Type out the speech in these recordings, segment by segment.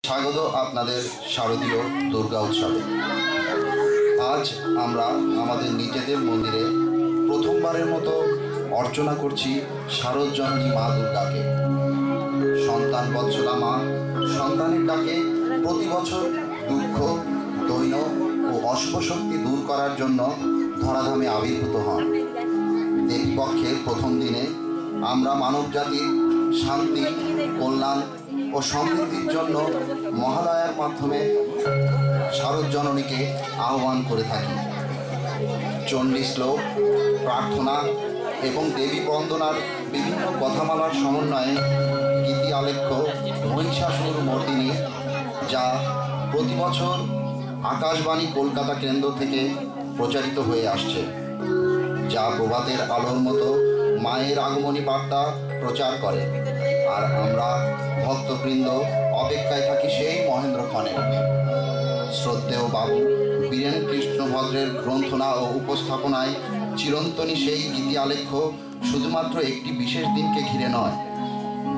স্বাগত আপনাদের শারদীয় দুর্গা উৎসবে। আজ আমরা আমাদের নিজেদের মন্দিরে প্রথমবারের মতো অর্চনা করছি শারদ জননী মা দুর্গাকে। সন্তান বৎসলা মা সন্তানের ডাকে প্রতি বছর দুঃখ, দৈন্য ও অশুভশক্তি দূর করার জন্য ধরাধামে আবির্ভূত হন। দেবীপক্ষের প্রথম দিনে আমরা মানবজাতির শান্তি, কল্যাণ ও সমৃদ্ধির জন্য মহালয়ার মাধ্যমে শারদ জননীকে আহ্বান করে থাকি। চণ্ডী শ্লোক, প্রার্থনা এবং দেবী বন্দনার বিভিন্ন কথামালার সমন্বয়ে গীতি আলেখ্য মহিষাসুর মর্দিনী, যা প্রতি বছর আকাশবাণী কলকাতা কেন্দ্র থেকে প্রচারিত হয়ে আসছে, যা প্রভাতের আলোর মতো মায়ের আগমনী বার্তা প্রচার করে। আর আমরা ভক্তবৃন্দ অপেক্ষায় থাকি সেই মহেন্দ্রক্ষণে। শ্রদ্ধেয় বাবু বীরেন কৃষ্ণ ভদ্রের গ্রন্থনা ও উপস্থাপনায় চিরন্তনী সেই গীতি আলেখ্য শুধুমাত্র একটি বিশেষ দিনকে ঘিরে নয়,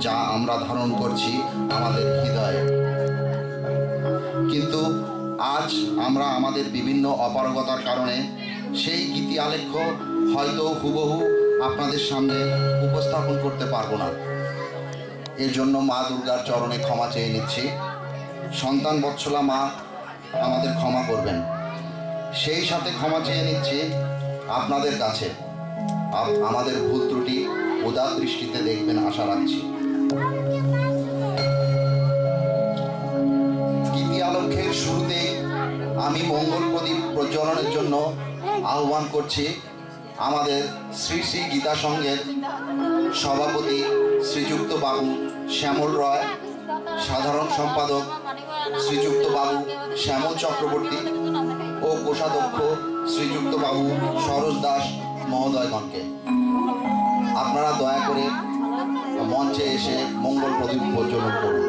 যা আমরা ধারণ করছি আমাদের হৃদয়ে। কিন্তু আজ আমরা আমাদের বিভিন্ন অপারগতার কারণে সেই গীতি আলেখ্য হয়তো হুবহু আপনাদের সামনে উপস্থাপন করতে পারবো না। এর জন্য মা দুর্গার চরণে ক্ষমা চেয়ে নিচ্ছি। সন্তান বৎসলা মা আমাদের ক্ষমা করবেন। সেই সাথে ক্ষমা চেয়ে নিচ্ছি আপনাদের কাছে। আমাদের ভুল ত্রুটি উদার দৃষ্টিতে দেখবেন আশা রাখছি। গীতি আলেখ্যের শুরুতে আমি মঙ্গল প্রদীপ প্রজ্বলনের জন্য আহ্বান করছি আমাদের শ্রী শ্রী গীতা সংঘের সভাপতি শ্রীযুক্ত বাবু শ্যামল রয়, সাধারণ সম্পাদক শ্রীযুক্ত বাবু শ্যামল চক্রবর্তী ও কোষাধ্যক্ষ শ্রীযুক্ত বাবু সরোজ দাস মহোদয়গণকে। আপনারা দয়া করে মঞ্চে এসে মঙ্গল প্রদীপ প্রজ্বলন করুন।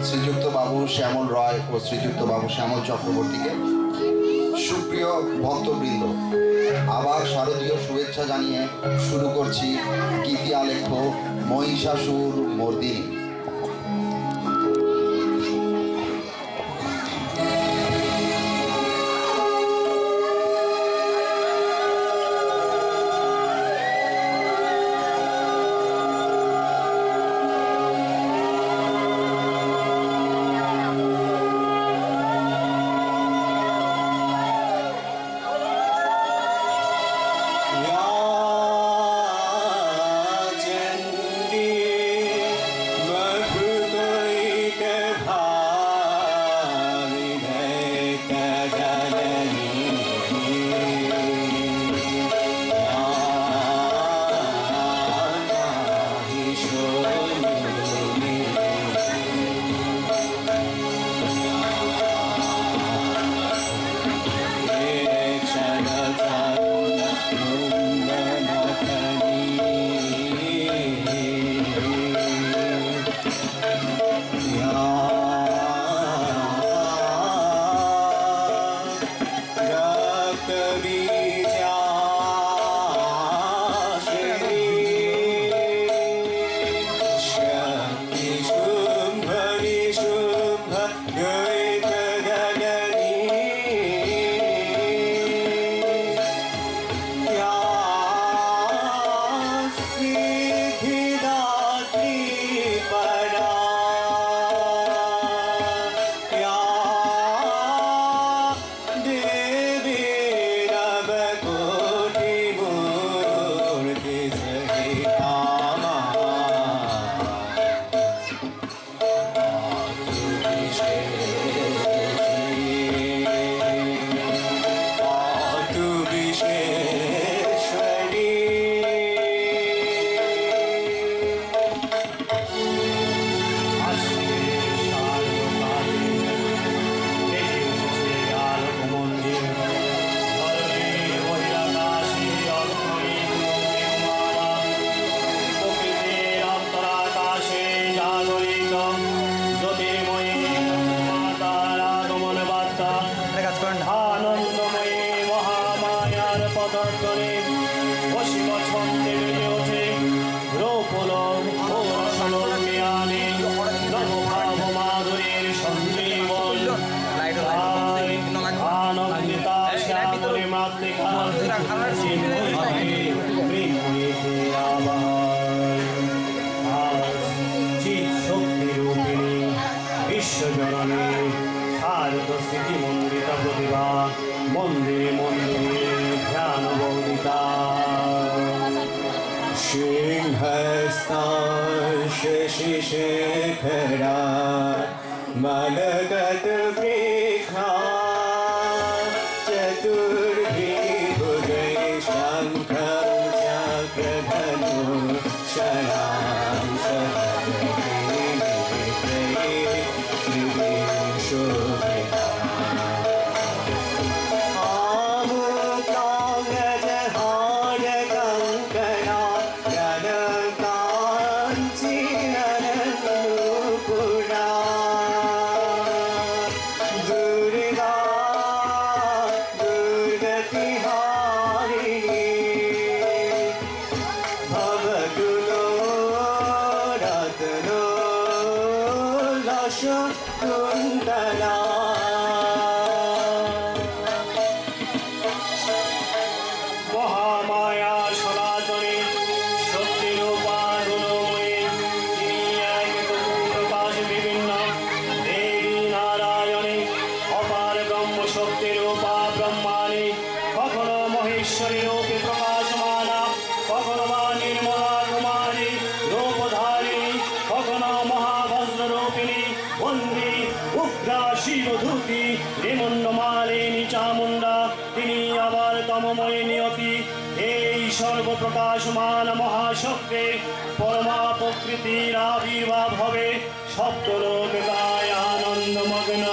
শ্রীযুক্ত বাবু শ্যামল রয় ও শ্রীযুক্ত বাবু শ্যামল চক্রবর্তীকে। সুপ্রিয় ভক্তবৃন্দ, আবার শারদীয় শুভেচ্ছা জানিয়ে শুরু করছি গীতি আলেখ্য মহিষাসুর মর্দিনী। या चंडी हस्ताशशिखरा मलगतवृक्षा चतुर्भिर्भुजै शङ्खं चक्रधनुः शरां शोभिता মহামায়া সনাতনী শক্তিরূপা গুণময়ী তিনি এক প্রকাশ বিভিন্ন দেবী নারায়ণী অপার ব্রহ্ম শক্তিরূপা ব্রহ্মাণী কখনো মহেশ্বরী রূপে প্রকাশমানা কখনো বা নির্মলা কুমারী রূপধারিণী কখনো মহাবজ্র রূপিণী বন্দী উগ্রা শিবধূতি রেমণ্ডমালিনী চামুণ্ডা তিনি আবার তমময় নিয়তি এই সর্বপ্রকাশমান মহাশক্তি পরমা প্রকৃতির আবির্ভাব হবে সপ্তলোক গায় আনন্দমগ্ন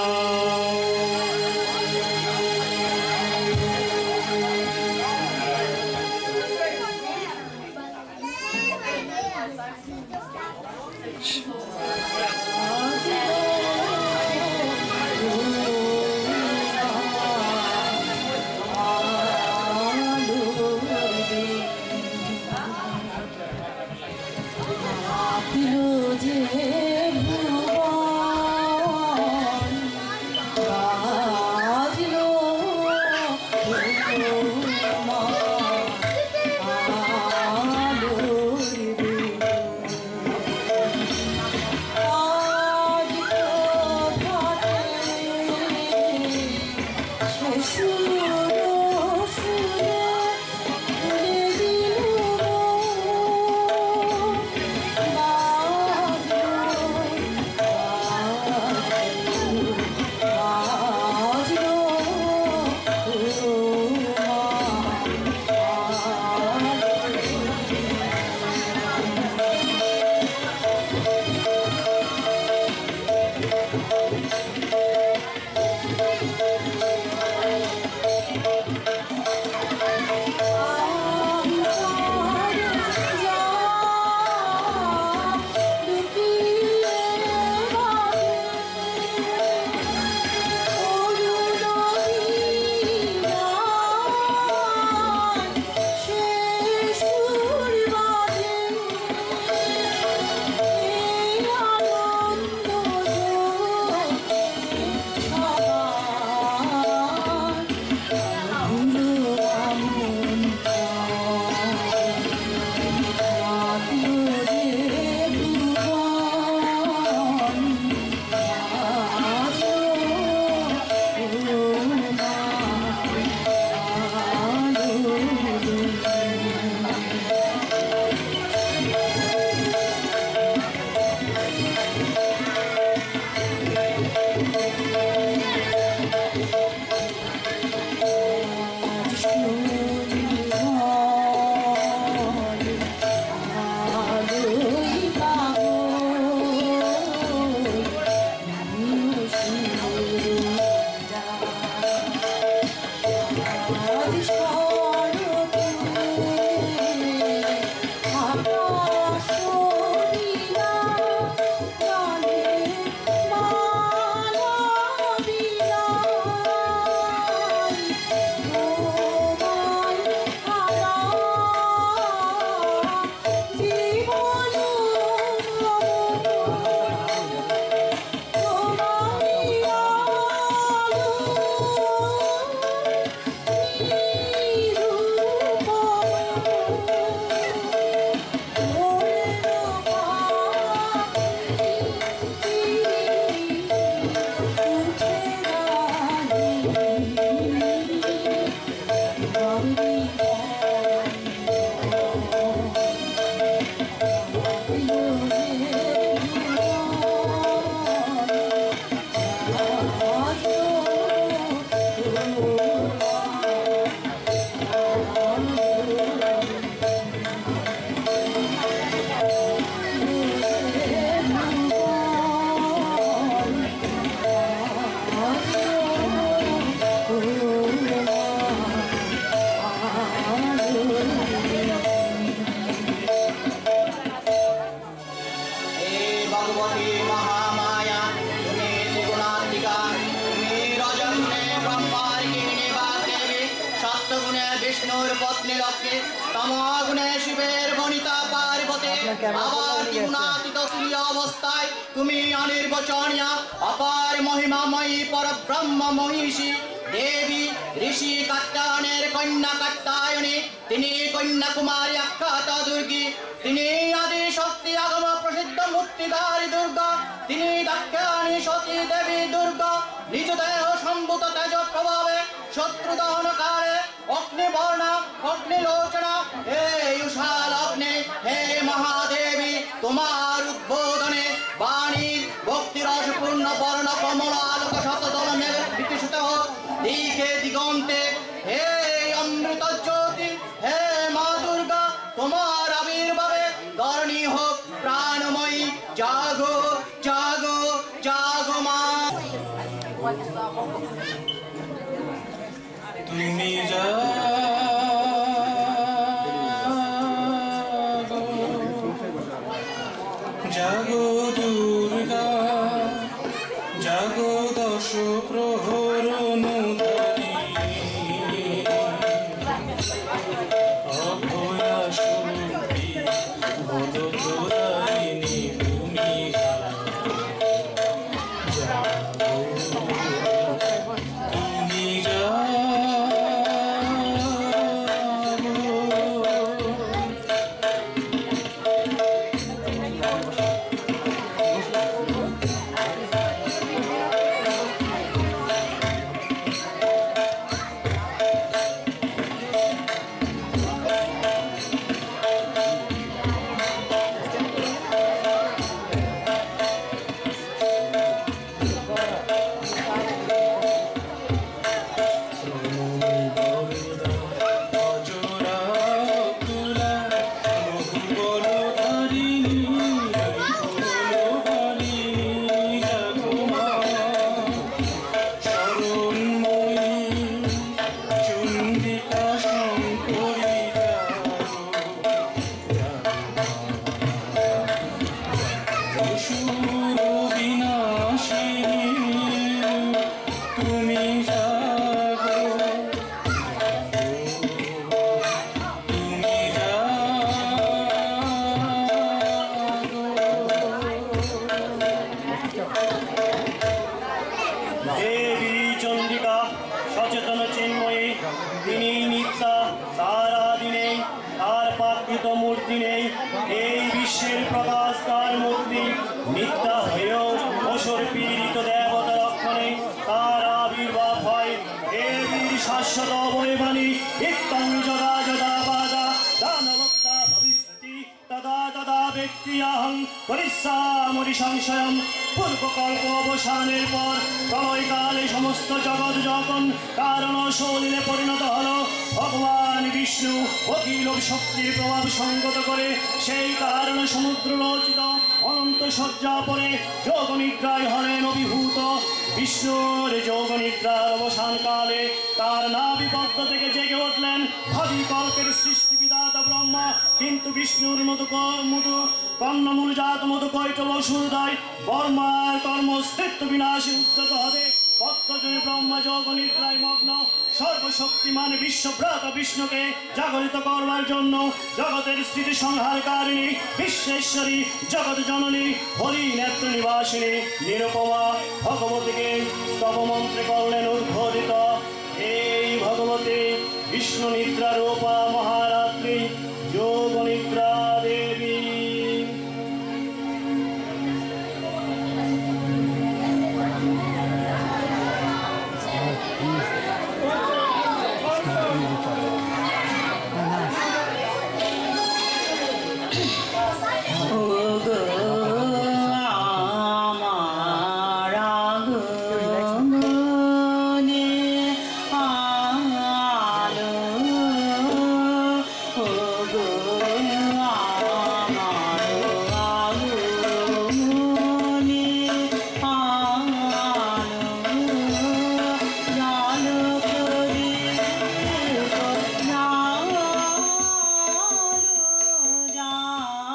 আগুনে শিবের বনিতা পার্বতী আবার ত্রিগুণাতীত তুল্য অবস্থায় তুমি অনির্বচনীয় অপার মহিমাময়ী পরব্রহ্ম মহিষী দেবী ঋষি কাত্যায়নের কন্যা কাত্যায়নী তিনি কন্যাকুমারী আখ্যাত দুর্গী তিনি আদি শক্তি আগম প্রসিদ্ধ মুক্তিধারী দুর্গা তিনি দাক্ষায়ণী সতী দেবী দুর্গা নিজ দেহ সম্ভূত তেজ প্রভাবে শত্রু দহনকারে অগ্নিবর্ণা অগ্নিলোচনা হে উষাল অগ্নি হে মহাদেবী তোমার উদ্বোধনে বাণী ভক্তিরসপূর্ণ বর্ণ কমল আলোক শতদল মেঘের বিকশিত হোক দিকে দিগন্তে হে অমৃত জ্যোতি হে মা দুর্গা তোমার আবির্ভাবে ধরণী হোক প্রাণময়ী জাগো জাগো জাগো মা তুমি জাগো দুর্গা জাগো দশ প্রহর অনুধারী অভয়া শক্তি বদপ্রদায়িনী তুমি তুমি পূর্বকল্প অবসানের পর প্রলয়কালে সমস্ত জগৎ যখন কারণ শৈলে পরিণত হল ভগবান বিষ্ণু অখিল শক্তির প্রভাব সংগত করে সেই কারণ সমুদ্র রচিত অনন্ত শয্যা পরে যোগ নিদ্রায় হলেন অভিভূত বিষ্ণুর যোগ নিদ্রার অবসান কালে তার নাভিপদ্ম থেকে জেগে উঠলেন ভাবিকল্পের সৃষ্টি বিধাতা ব্রহ্মা কিন্তু বিষ্ণুর মতো কর্ণমূল জাত মতো কৈটব সুরদায় বর্মার কর্মস্তিত্ব বিনাশে উদ্যত হবে পদ্মজনী ব্রহ্মা যোগ নিদ্রায় মগ্ন সর্বশক্তিমান বিশ্বভ্রাত বিষ্ণুকে জাগরিত করবার জন্য জগতের স্থিতি সংহারকারিণী বিশ্বেশ্বরী জগৎ জননী হরি নেত্র নিবাসিনী নিরুপমা ভগবতীকে স্তবমন্ত্রে করলেন উদ্বোধিত এই ভগবতী বিষ্ণু নিদ্রা রূপা মহারাত্রি যোগ নিদ্রা দেবী जा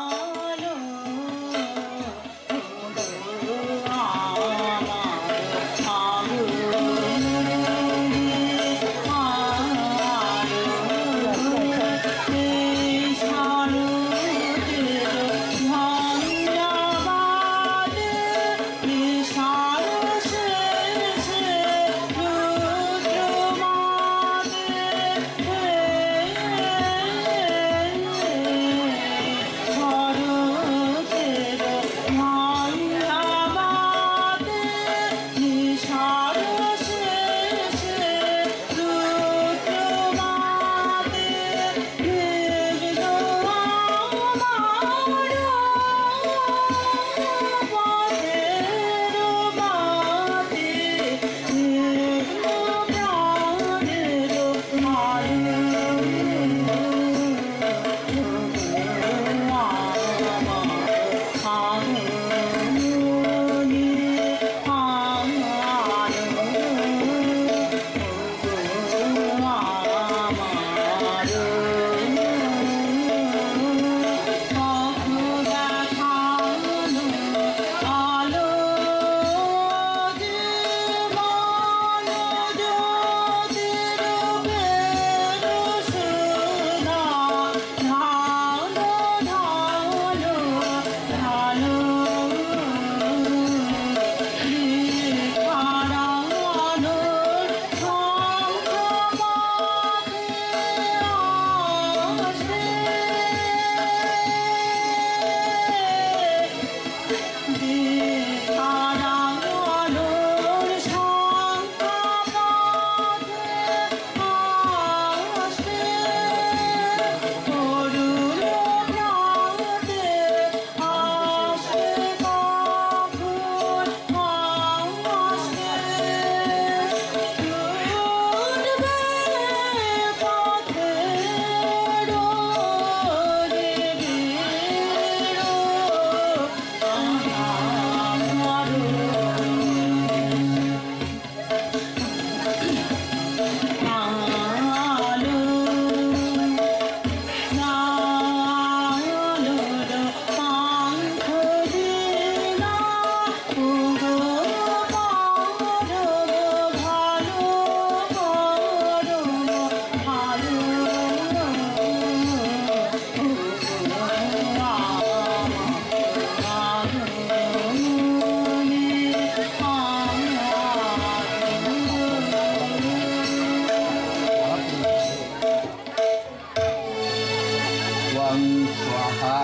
त्वं स्वाहा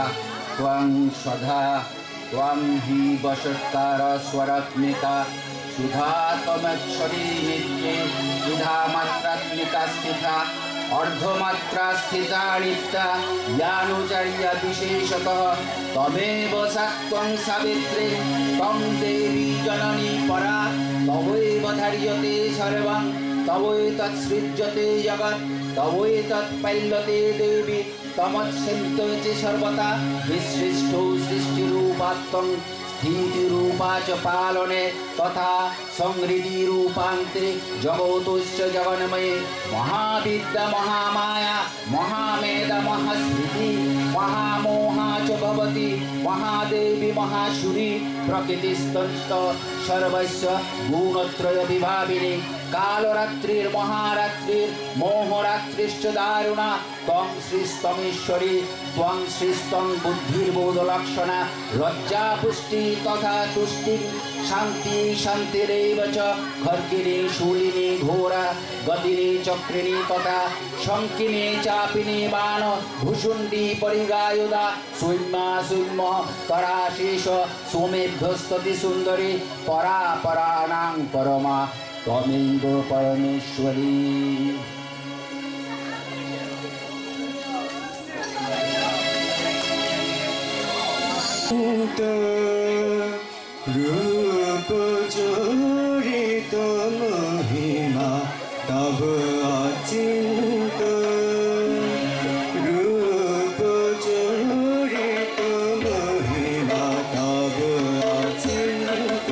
त्वं स्वधा त्वं हि वषट्कार स्वरात्मिका सुधा तमक्षरी नित्ये सुधामात्रात्मिका स्थिता अर्धमात्रा स्थिता नित्या यानुचर्या विशेषतः तमेव सत्त्वं सावित्रे त्वं देवी जननी परा तवैव धार्यते सर्वं तवैतत्सृज्यते जगत् तवैतत्पल्यते देवी तमत्सिन्तो च सर्वदा विसृष्टो सृष्टिरूपात्वं स्थितिरूपा च पालने तथा संहृतिरूपान्ते जगतोश्च जगन्मये महाविद्या महामाया महामेधा महास्मृति महामोहा च भवति महादेवी महाशूरी प्रकृतिस्तंस्त सर्वस्य गुणत्रय विभाविनी कालरात्रिर्महारात्रिर्मोहरात्रिश्च दारुणा त्वं श्रीस्तमीश्वरी त्वं श्रीस्तं बुद्धिर्बोधलक्षणा लज्जा पुष्टि तथा तुष्टि शान्ति शान्तिरेव च खर्किनी शूलिनी घोरा गदिनी चक्रिणी तथा शङ्किनी चापिनी बाण भुषुण्डी परिगायुधा सौम्या सौम्य तराशेष सोमेभ्यस्तति सुन्दरी परा पराणां परमा त्वमेव परमेश्वरी। रूप चरित महिमा तब अचिंत रूप चरित महिमा तब अचिंत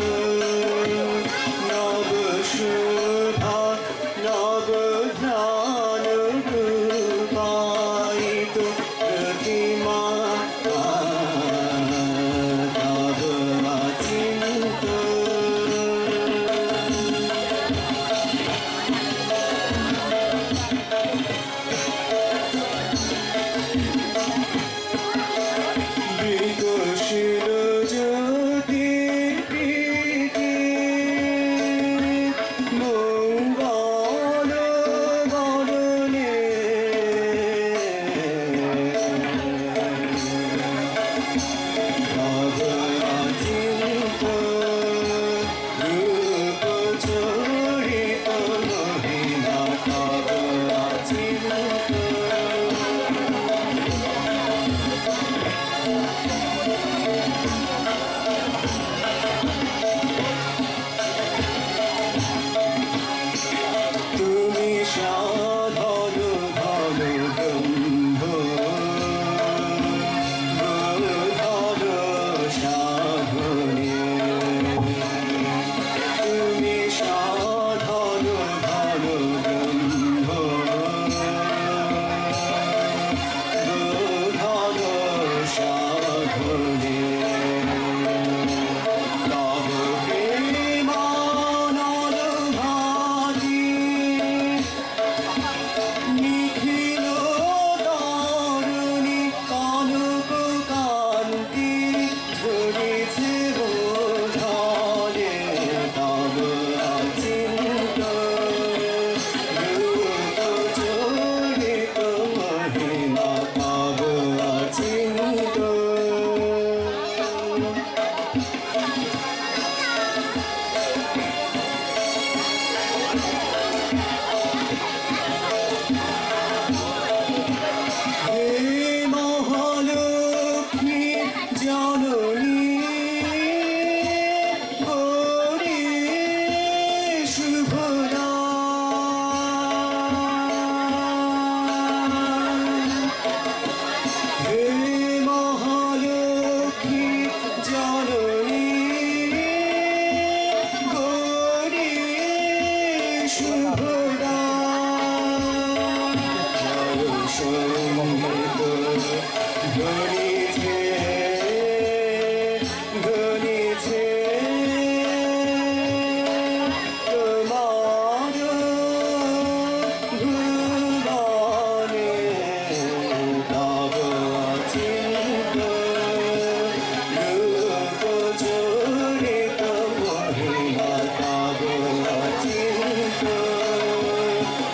नव शोभा नव ध्यान रूपायित प्रतिमा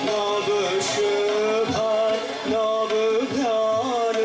नव शोभा नव ध्यान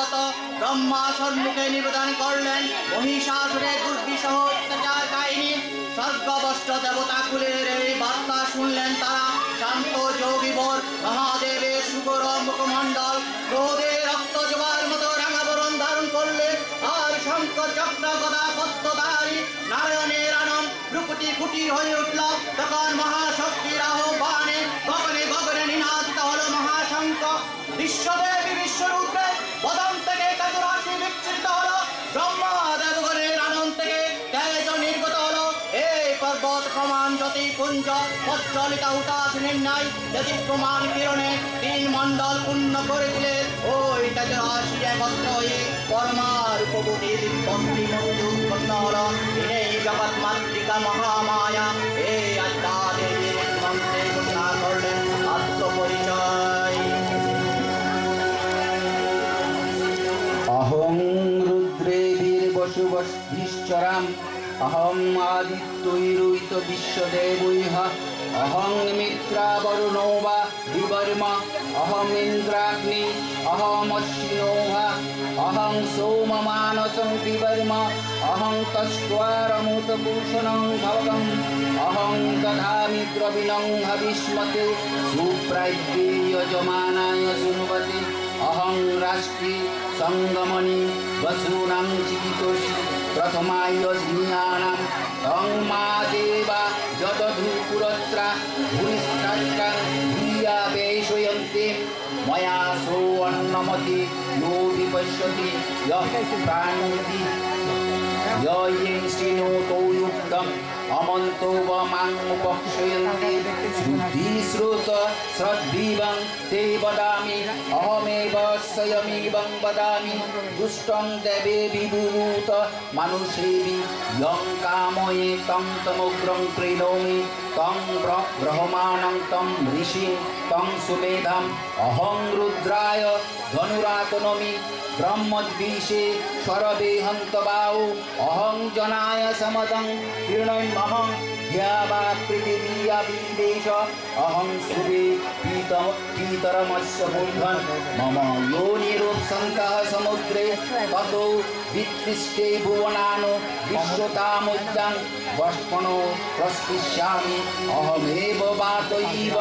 আগত ব্রহ্মা সম্মুখে নিবেদন করলেন মহিষাসুরের দুর্বিষহ অত্যাচার কাহিনী। স্বর্গবষ্ট দেবতা কুলের এই বার্তা শুনলেন তারা। শান্ত যোগীবর মহাদেবের সুগর মুখমণ্ডল ক্রোধে রক্ত জোয়ার মতো রাঙাবরণ ধারণ করলে, আর শঙ্খ চক্র গদা পদ্মধারী নারায়ণের আনন রূপটি কুটি হয়ে উঠল। তখন মহাশক্তির আহ্বানে গগনে গগনে নিনাদিত হল মহাশঙ্খ। বিশ্বদেবী বিশ্বরূপে বদন থেকে তেজরাশি বিচ্ছিন্ন হল। ব্রহ্মা দেবগণের আনন থেকে তেজ নির্গত হল। এই পর্বত প্রমাণ জ্যোতি পুঞ্জ প্রজ্বলিত হুতাশিনীর ন্যায় প্রমাণ কিরণে তিন মণ্ডল পূর্ণ করে দিলে ওই তেজরাশি একত্র হয়ে পরমার উপভূতি দিব্যি মধ্যে উৎপন্ন হল। এই জগৎ মাতৃকা মহামায়া এই আদ্যা দেবীর মন্ত্রে ঘোষণা করলেন আত্মপরিচয়। अहं रुद्रे वीरवसुवस्तिश्चराम् अहम् आदित्यैरुत विश्वदेवैः अहं मित्रा वरुणो वा विवर्म अहम् इन्द्राग्नि अहमश्विनो वा अहं सोममानसं विवर्म अहं तस्त्वारमुतभूषणं भवगम् अहं दधामि द्रविणं हविष्मते सुप्राज्ञे यजमानाय सुन्वते अहं राष्ट्रे संगमनि वसूनां चिकितोषि प्रथमाय ज्ञानां तं मा देवा यदधुपुरत्रा भूरिष्ठात्रा भूया वेशयन्ते मया सो अन्नमति यो विपश्यति यः प्राणिति ययेंसिनोतो युक्तम् अमन्तो व माम् उपक्षयन्ति श्रुतिश्रुत श्रद्धिवं ते वदामि अहमेव स्वयमेवं वदामि दुष्टं देवे विभूत मनुष्येवि यं कामये तं तमुग्रं प्रीणोमि तं ब्रह्माणं तं ऋषिं तं सुमेधम् अहं रुद्राय धनुरातनोमि ब्रह्मद्विषे स्वरवे हन्तबाहु अहं जनाय समदं कृणोम्यहं ह्यावा पृथिव्या विदेश अहं सुरे पीतरमस्य मूर्धन् मम योनिरुत्सन्तः समुद्रे ततो वित्तिष्ठे भुवनानो विश्वतामुद्यान् वष्पणो प्रस्पृश्यामि अहमेव वातैव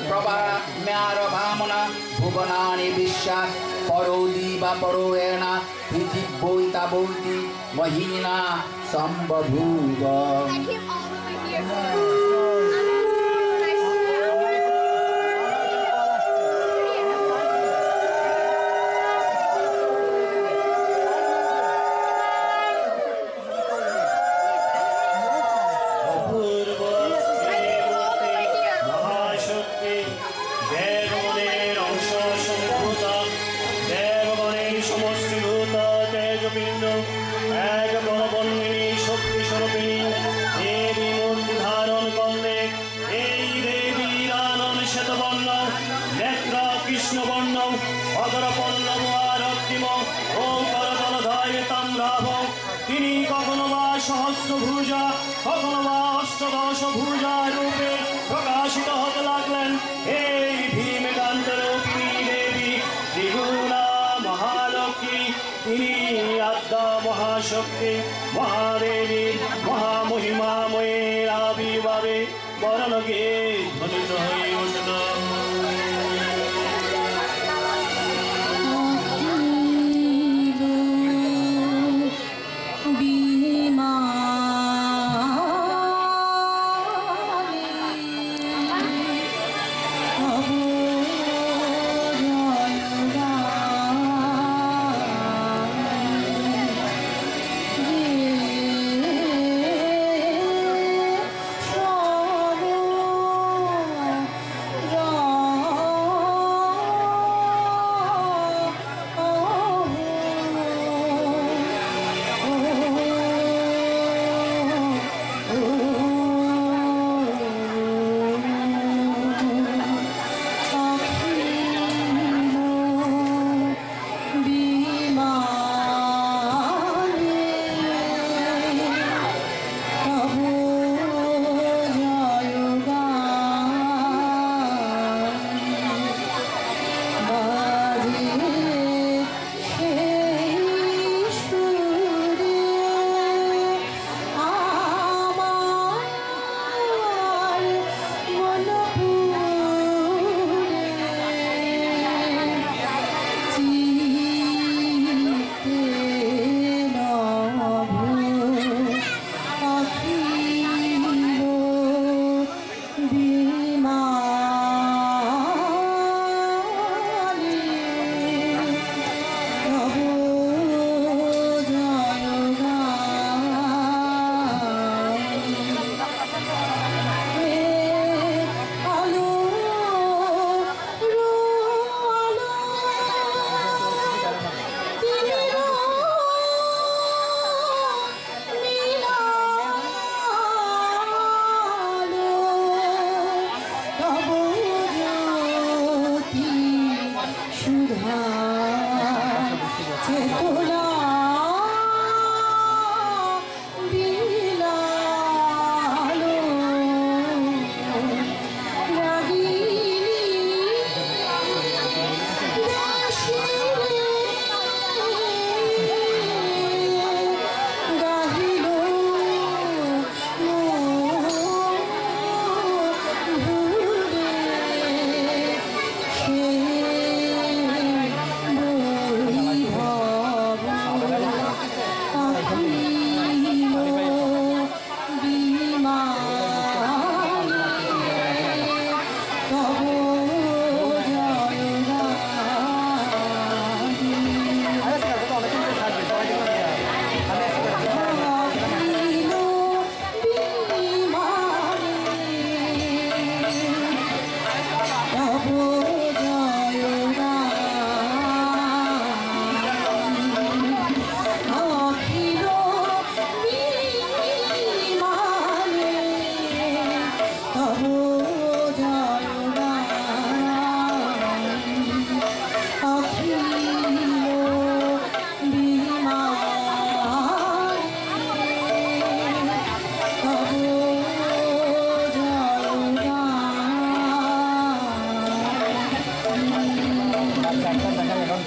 प्रभाम्यारभामना भुवनानि विश्वात् परोदि वा परोयण पृथिव्योऽता भवति महीना सम्बभूव। তিনি কখনো বা সহস্রভুজা কখনো বা অষ্টদশ ভুজা রূপে প্রকাশিত হতে লাগলেন। এই ভীমকান্ত রূপিণী দেবী ত্রিগুণা মহালক্ষ্মী, তিনি আদ্যা মহাশক্তি মহাদেবীর মহামহিমাময়ের আবির্ভাবে বরলোকে ধ্বনিত হয়ে উঠল।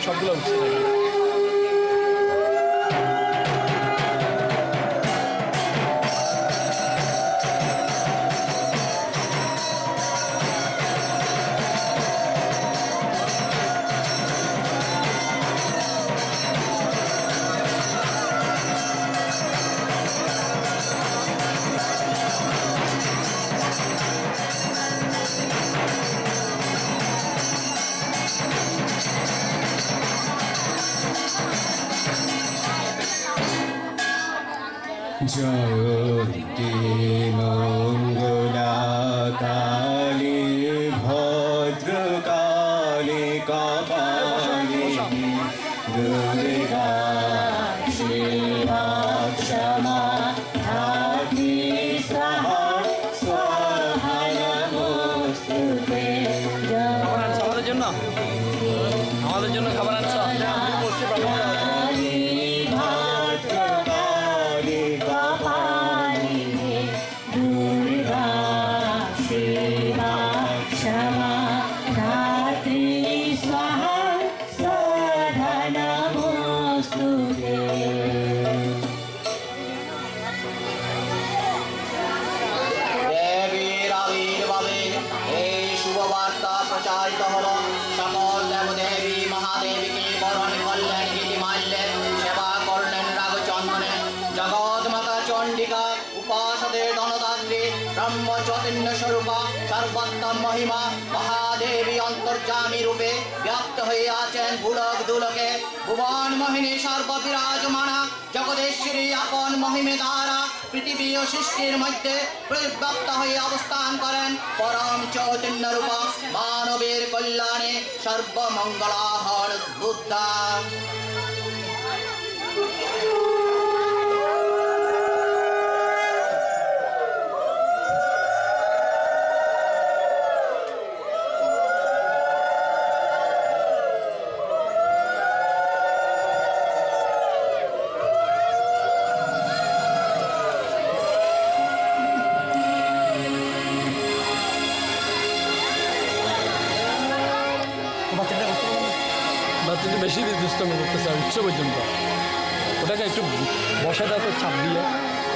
সবগুলো উঠছে জয়ন্তী মঙ্গলা কালী ভদ্রকালী কপালী দুর্গা শিবা ক্ষমা ধাত্রী স্বাহা স্বাহা নমস্তুতে। আমাদের জন্য খাবার আনছো দেবীর আবির্ভাবে এই শুভবার্তা প্রচারিত হল। সকল দেবদেবী মহাদেবীকে বরণ করলেন গীতিমাল্যে, সেবা করলেন রাগচন্দনে। জগৎ মাতা চণ্ডিকা উপাসদের ধনদাত্রী ব্রহ্ম চৈতন্য স্বরূপা সর্বোত্তম মহিমা মহাদেবী অন্তর্যামী রূপে ব্যাপ্ত হয়ে আছেন ভূলোক দুলোকে। ভুবন মোহিনী সর্ববিরাজমানা জগদেশ্বরী আপন মহিমে দ্বারা পৃথিবী ও সৃষ্টির মধ্যে পরিব্যাপ্ত হয়ে অবস্থান করেন। পরম চৈতন্য রূপা মানবের কল্যাণে সর্বমঙ্গলাহর বুদ্ধা। বাচ্চাটা বেশি দুষ্টমি করতেছে উচ্চ পর্যন্ত, ওটাকে একটু বসে দেওয়া তো চাপ দিয়ে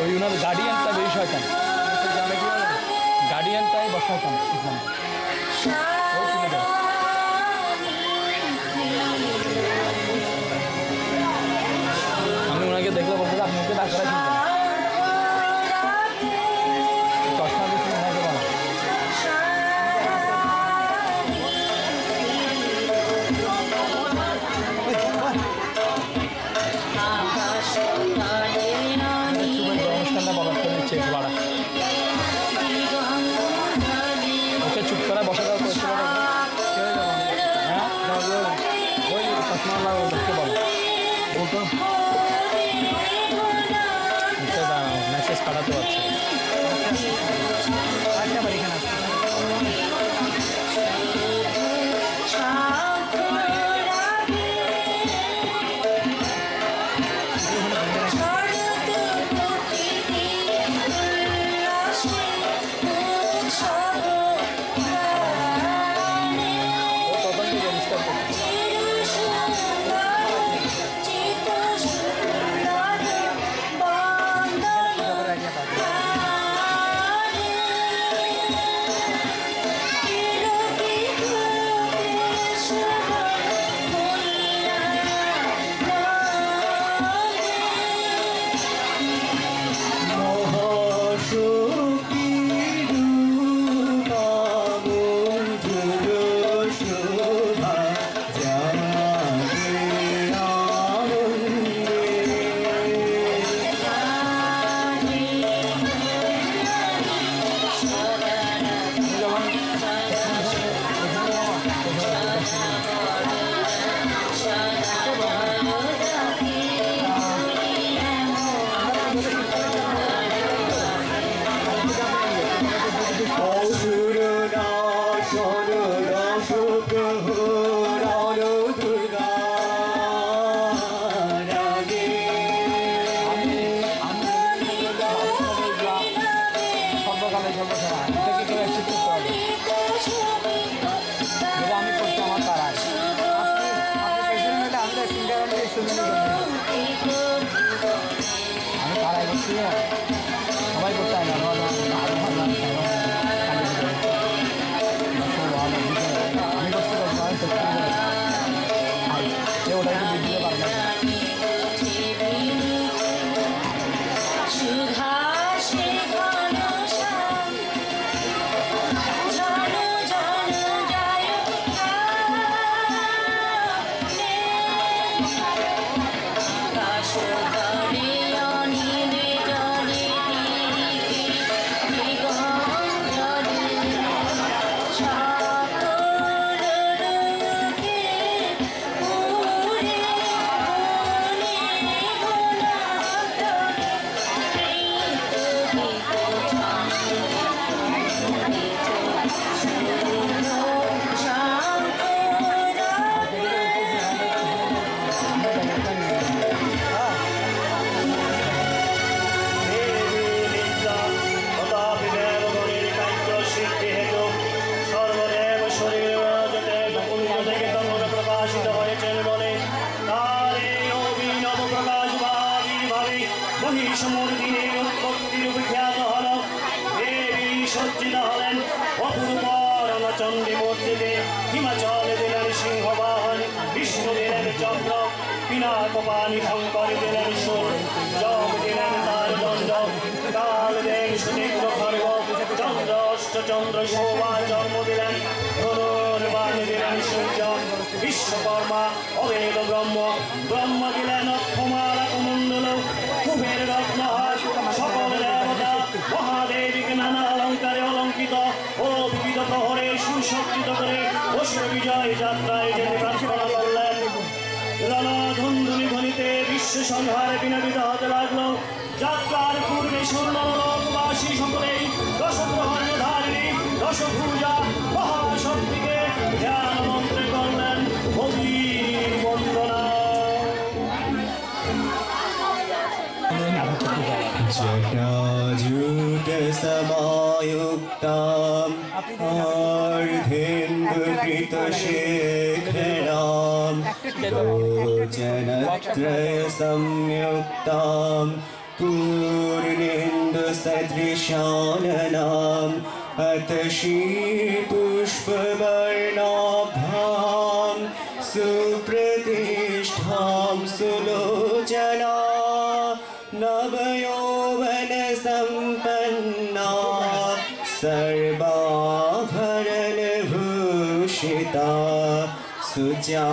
ওই ওনার গার্ডিয়ানটা বেশি শয়তান, গার্ডিয়ানটাই বসাতাম ইসলাম ওই শুনে দেয়। আমি ওনাকে দেখলে বলতে আপনি ওকে ডাক্তার শুনতেন চশমা দিয়ে ওনাকে বলা অনুষ্ঠানটা বলার করে দিচ্ছে ভাড়া ওকে চুপ করে বসে দেওয়া করছে। হ্যাঁ ওই চশমা দেখতে বলো বলতো মহিষমর্দিনীর উৎপত্তির বিখ্যাত হল দেবী সজ্জিত হলেন অপূর্ব রণচণ্ডী মূর্তিতে। হিমাচল দিলেন সিংহবাহন, বিষ্ণু দিলেন চন্দ্র, পিনাকপাণি শঙ্কর দিলেন সুর, যম দিলেন তার দণ্ড, কাল দেন সুতীব্র খর্ব, চন্দ্র অষ্টচন্দ্র শোভা জন্ম দিলেন, ধনুর্বাণ দিলেন সূর্য, বিশ্বকর্মা অবেদ ব্রহ্ম, ব্রহ্ম দিলেন অক্ষমালা কুমণ্ডল, কুবের রত্নহার, সকল দেবতা মহাদেবীকে নানা অলঙ্কারে অলঙ্কিত ও বিবিধ প্রহরে সুসজ্জিত করে অসুর বিজয় যাত্রায় যেতে প্রার্থনা করলেন। রণধুন্ধুনি ধ্বনিতে বিশ্ব সংহারে বিনবিত হতে লাগলো। যাত্রার পূর্বে স্বর্ণলোকবাসী সকলেই দশগ্রহণ ধারিণী দশভূজা মহাশক্তিকে ধ্যান মন্ত্রে করলেন অগ্নির বন্দনা। जटाजूटसमायुक्ताम् अर्धेन्दुकृतशेखराम् लोचनत्रयसंयुक्ताम् पूर्णेन्दुसदृशाननाम् अतशीपुष्पवर्णाभाम् सुप्रतिष्ठां सुलोचना नवयौवनसम्पन्ना सर्वाभरणभूषिता सुचारुदशनां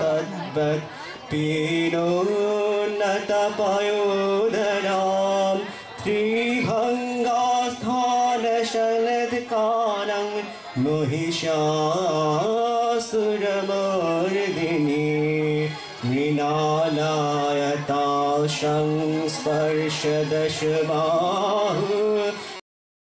तद्वत् पीनोन्नतपयोदरां त्रिभङ्गास्थानशलद्कानं महिषासुरमर्दिनी मृणालायताशं स्पर्शदशबाहु